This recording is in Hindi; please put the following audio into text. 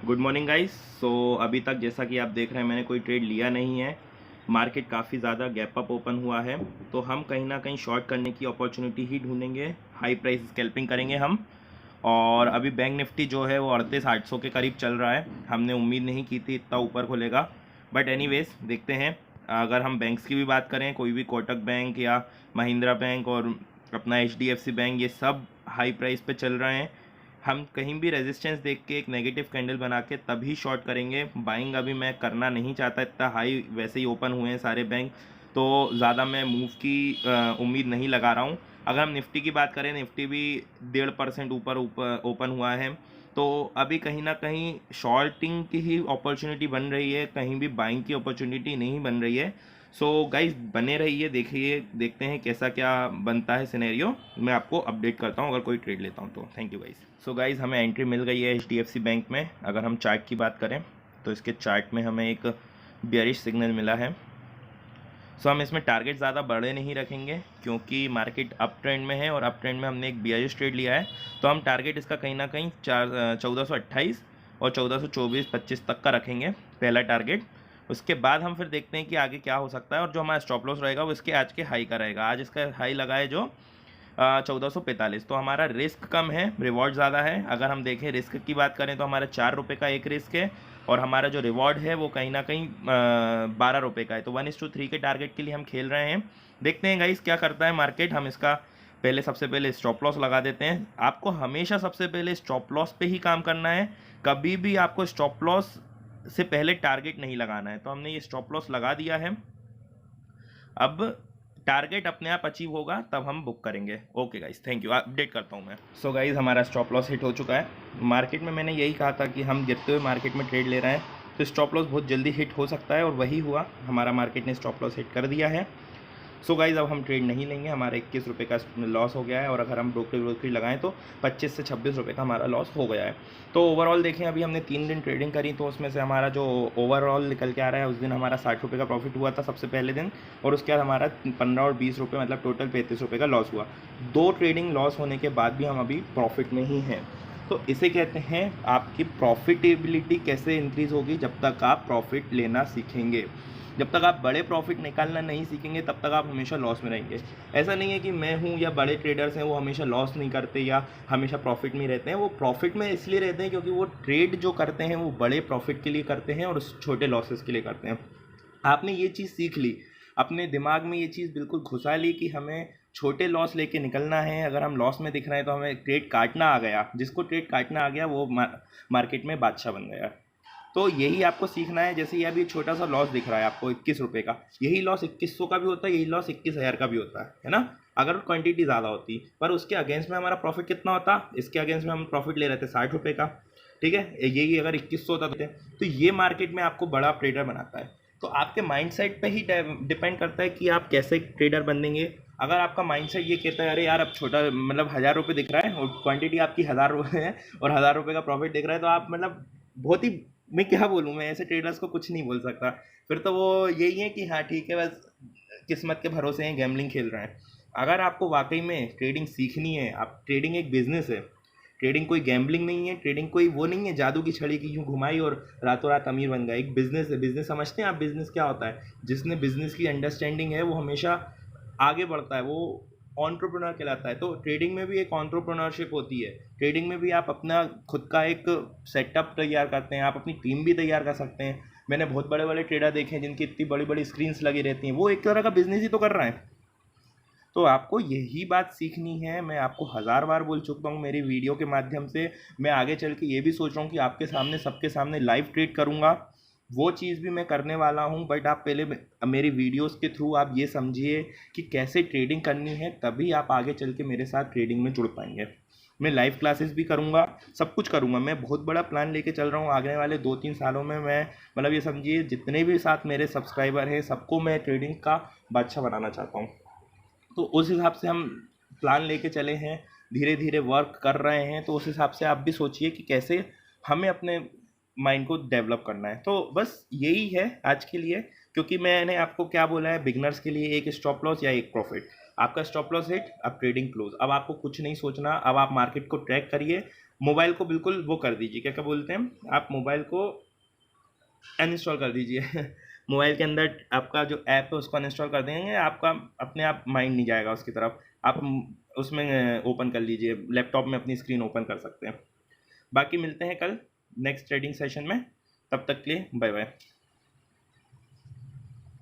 Good morning guys. सो अभी तक जैसा कि आप देख रहे हैं मैंने कोई ट्रेड लिया नहीं है। मार्केट काफ़ी ज़्यादा गैप अप ओपन हुआ है, तो हम कहीं ना कहीं शॉर्ट करने की अपॉर्चुनिटी ही ढूंढेंगे। हाई प्राइस स्कैल्पिंग करेंगे हम। और अभी बैंक निफ्टी जो है वो 3800 के करीब चल रहा है। हमने उम्मीद नहीं की थी इतना ऊपर खुलेगा, बट एनीवेज देखते हैं। अगर हम बैंक्स की भी बात करें, कोई भी कोटक बैंक या महिंद्रा बैंक और अपना HDFC बैंक, ये सब हाई प्राइस पे चल रहे हैं। हम कहीं भी रेजिस्टेंस देख के एक नेगेटिव कैंडल बना के तभी शॉर्ट करेंगे। बाइंग अभी मैं करना नहीं चाहता, इतना हाई वैसे ही ओपन हुए हैं सारे बैंक, तो ज़्यादा मैं मूव की उम्मीद नहीं लगा रहा हूँ। अगर हम निफ्टी की बात करें, निफ्टी भी 1.5% ऊपर ऊपर ओपन हुआ है, तो अभी कहीं ना कहीं शॉर्टिंग की ही अपॉर्चुनिटी बन रही है, कहीं भी बाइंग की अपॉर्चुनिटी नहीं बन रही है। सो गाइज बने रहिए, देखिए देखते हैं कैसा क्या बनता है सिनेरियो। मैं आपको अपडेट करता हूँ अगर कोई ट्रेड लेता हूँ तो। Thank you guys. So guys हमें एंट्री मिल गई है HDFC बैंक में। अगर हम चार्ट की बात करें तो इसके चार्ट में हमें एक बेयरिश सिग्नल मिला है। सो हम इसमें टारगेट ज़्यादा बड़े नहीं रखेंगे क्योंकि मार्केट अप ट्रेंड में है और अप ट्रेंड में हमने एक बेयरिश ट्रेड लिया है। तो हम टारगेट इसका कहीं ना कहीं 1428 और 1424-25 तक का रखेंगे, पहला टारगेट। उसके बाद हम फिर देखते हैं कि आगे क्या हो सकता है। और जो हमारा स्टॉप लॉस रहेगा वो इसके आज के हाई का रहेगा। आज इसका हाई लगा है जो 1445, तो हमारा रिस्क कम है, रिवॉर्ड ज़्यादा है। अगर हम देखें रिस्क की बात करें तो हमारा 4 रुपये का एक रिस्क है और हमारा जो रिवॉर्ड है वो कहीं ना कहीं 12 रुपये का है। तो 1:3 के टारगेट के लिए हम खेल रहे हैं। देखते हैं गाइस क्या करता है मार्केट। हम इसका पहले सबसे पहले स्टॉप लॉस लगा देते हैं। आपको हमेशा सबसे पहले स्टॉप लॉस पे ही काम करना है, कभी भी आपको स्टॉप लॉस से पहले टारगेट नहीं लगाना है। तो हमने ये स्टॉप लॉस लगा दिया है। अब टारगेट अपने आप अचीव होगा तब हम बुक करेंगे। Okay guys, thank you. Update करता हूँ मैं। सो गाइस हमारा स्टॉप लॉस हिट हो चुका है। मार्केट में मैंने यही कहा था कि हम गिरते हुए मार्केट में ट्रेड ले रहे हैं तो स्टॉप लॉस बहुत जल्दी हिट हो सकता है, और वही हुआ। हमारा मार्केट ने स्टॉप लॉस हिट कर दिया है। सो गाइज अब हम ट्रेड नहीं लेंगे, हमारा 21 रुपये का लॉस हो गया है। और अगर हम ब्रोकरी लगाएं तो 25 से 26 रुपये का हमारा लॉस हो गया है। तो ओवरऑल देखें, अभी हमने 3 दिन ट्रेडिंग करी तो उसमें से हमारा जो ओवरऑल निकल के आ रहा है, उस दिन हमारा 60 रुपये का प्रॉफिट हुआ था सबसे पहले दिन, और उसके बाद हमारा 15 और 20 रुपये, मतलब टोटल 35 रुपये का लॉस हुआ। 2 ट्रेडिंग लॉस होने के बाद भी हम अभी प्रॉफिट में ही हैं। तो इसे कहते हैं आपकी प्रॉफिटेबिलिटी कैसे इंक्रीज़ होगी, जब तक आप प्रॉफिट लेना सीखेंगे। जब तक आप बड़े प्रॉफिट निकालना नहीं सीखेंगे तब तक आप हमेशा लॉस में रहेंगे। ऐसा नहीं है कि मैं हूँ या बड़े ट्रेडर्स हैं वो हमेशा लॉस नहीं करते या हमेशा प्रॉफिट में रहते हैं। वो प्रॉफिट में इसलिए रहते हैं क्योंकि वो ट्रेड जो करते हैं वो बड़े प्रॉफिट के लिए करते हैं और छोटे लॉसेस के लिए करते हैं। आपने ये चीज़ सीख ली, अपने दिमाग में ये चीज़ बिल्कुल घुसा ली कि हमें छोटे लॉस लेके निकलना है। अगर हम लॉस में दिख रहे हैं तो हमें ट्रेड काटना आ गया। जिसको ट्रेड काटना आ गया वो मार्केट में बादशाह बन गया। तो यही आपको सीखना है। जैसे ये अभी छोटा सा लॉस दिख रहा है आपको 21 रुपये का, यही लॉस 2100 का भी होता है, यही लॉस 21,000 का भी होता है ना, अगर क्वांटिटी ज़्यादा होती। पर उसके अगेंस्ट में हमारा प्रॉफिट कितना होता, इसके अगेंस्ट में हम प्रॉफिट ले रहे थे 60 रुपये का, ठीक है। यही अगर 2100 होता तो ये मार्केट में आपको बड़ा ट्रेडर बनाता है। तो आपके माइंडसेट पे ही डिपेंड करता है कि आप कैसे ट्रेडर बनेंगे। अगर आपका माइंडसेट ये कहता है अरे यार अब छोटा, मतलब 1000 रुपये दिख रहा है और क्वांटिटी आपकी 1000 रुपये है और 1000 रुपये का प्रॉफिट दिख रहा है, तो आप मतलब बहुत ही, मैं क्या बोलूँ, मैं ऐसे ट्रेडर्स को कुछ नहीं बोल सकता। फिर तो वो यही है कि हाँ ठीक है, बस किस्मत के भरोसे हैं, गैम्बलिंग खेल रहे हैं। अगर आपको वाकई में ट्रेडिंग सीखनी है, आप, ट्रेडिंग एक बिजनेस है, ट्रेडिंग कोई गैम्बलिंग नहीं है, ट्रेडिंग कोई वो नहीं है जादू की छड़ी की यूँ घुमाई और रातों रात अमीर बन गया। एक बिजनेस है। बिजनेस समझते हैं आप बिजनेस क्या होता है? जिसने बिजनेस की अंडरस्टैंडिंग है वो हमेशा आगे बढ़ता है, वो एंटरप्रेन्योर कहलाता है। तो ट्रेडिंग में भी एक एंटरप्रेन्योरशिप होती है। ट्रेडिंग में भी आप अपना खुद का एक सेटअप तैयार करते हैं, आप अपनी टीम भी तैयार कर सकते हैं। मैंने बहुत बड़े बड़े ट्रेडर देखे हैं जिनकी इतनी बड़ी बड़ी स्क्रीन्स लगी रहती हैं, वो एक तरह का बिजनेस ही तो कर रहे हैं। तो आपको यही बात सीखनी है। मैं आपको 1000 बार बोल चुका हूँ मेरी वीडियो के माध्यम से। मैं आगे चल के ये भी सोच रहा हूँ कि आपके सामने, सबके सामने लाइव ट्रेड करूँगा, वो चीज़ भी मैं करने वाला हूँ। बट आप पहले मेरी वीडियोस के थ्रू आप ये समझिए कि कैसे ट्रेडिंग करनी है, तभी आप आगे चल के मेरे साथ ट्रेडिंग में जुड़ पाएंगे। मैं लाइव क्लासेस भी करूँगा, सब कुछ करूँगा। मैं बहुत बड़ा प्लान लेके चल रहा हूँ आगे वाले 2-3 सालों में। मैं, मतलब ये समझिए जितने भी साथ मेरे सब्सक्राइबर हैं सबको मैं ट्रेडिंग का बादशाह बनाना चाहता हूँ। तो उस हिसाब से हम प्लान लेके चले हैं, धीरे धीरे वर्क कर रहे हैं। तो उस हिसाब से आप भी सोचिए कि कैसे हमें अपने माइंड को डेवलप करना है। तो बस यही है आज के लिए। क्योंकि मैंने आपको क्या बोला है, बिगनर्स के लिए एक स्टॉप लॉस या एक प्रॉफिट। आपका स्टॉप लॉस हिट, अब ट्रेडिंग क्लोज। अब आपको कुछ नहीं सोचना, अब आप मार्केट को ट्रैक करिए। मोबाइल को बिल्कुल वो कर दीजिए, क्या क्या बोलते हैं, आप मोबाइल को अनइंस्टॉल कर दीजिए मोबाइल के अंदर आपका जो ऐप है उसको अनइंस्टॉल कर देंगे, आपका अपने आप माइंड नहीं जाएगा उसकी तरफ। आप उसमें ओपन कर लीजिए, लैपटॉप में अपनी स्क्रीन ओपन कर सकते हैं। बाकी मिलते हैं कल नेक्स्ट ट्रेडिंग सेशन में, तब तक के लिए बाय बाय।